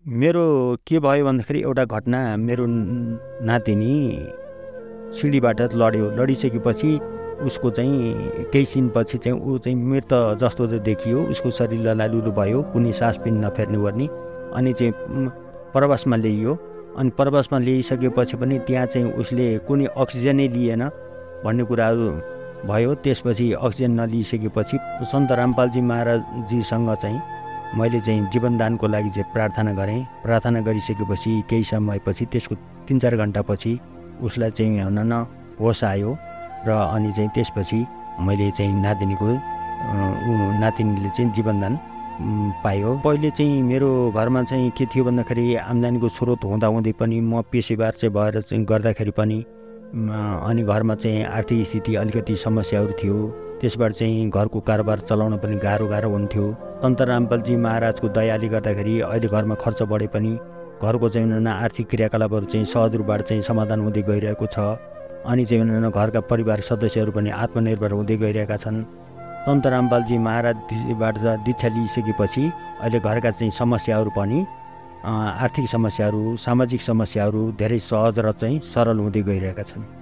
मेरो के भयो भन्दाखेरि एउटा घटना मेरो नातिनी सिडीबाट लड्यो। लडिसकेपछि उसको चाहिँ केही छिनपछि चाहिँ ऊ चाहिँ मृत जस्तो देखियो। उसको शरीर ललालुलु भयो, कुनै सास पनि नफेर्ने गर्ने। अनि चाहिँ प्रवासमा ल्याइयो। अनि प्रवासमा ल्याइसकेपछि पनि त्यहाँ चाहिँ उसले कुनै अक्सिजनै लिएन भन्ने कुराहरू भयो। त्यसपछि अक्सिजन नलिइसकेपछि सन्त रामपालजी महाराजजीसँग चाहिँ मैले चाहिँ जीवनदानको लागि चाहिँ प्रार्थना गरेँ। प्रार्थना गरिसकेपछि केही समयपछि त्यसको 3-4 घन्टापछि उसलाई चाहिँ हुन होस आयो र अनि चाहिँ त्यसपछि मैले चाहिँ नातिनीले चाहिँ जीवनदान पायो। पहिले चाहिँ मेरो घरमा चाहिँ के थियो भन्दाखेरि आम्दानीको स्रोत हुँदाहुँदै पनि म पेसेबार चाहिँ भएर चाहिँ गर्दाखेरि पनि अनि घरमा चाहिँ आर्थिक स्थिति अलिकति समस्याहरू थियो। त्यसबाट चाहिँ घरको कारोबार चलाउन पनि गाह्रो हुन्थ्यो। सन्त रामपालजी महाराजको दयाले गर्दाखेरि अहिले घरमा खर्च बढे पनि घरको चाहिँ आर्थिक क्रियाकलापहरू चाहिँ सहज रूपबाट चाहिँ समाधान हुँदै गइरहेको छ। अनि चाहिँ घरका परिवार सदस्यहरू पनि आत्मनिर्भर हुँदै गइरहेका छन्। सन्त रामपालजी महाराजबाट दीक्षा लिइसकेपछि अहिले घरका चाहिँ समस्याहरू पनि आर्थिक समस्याहरू, सामाजिक समस्याहरू धेरै सहज र चाहिँ सरल हुँदै गइरहेका छन्।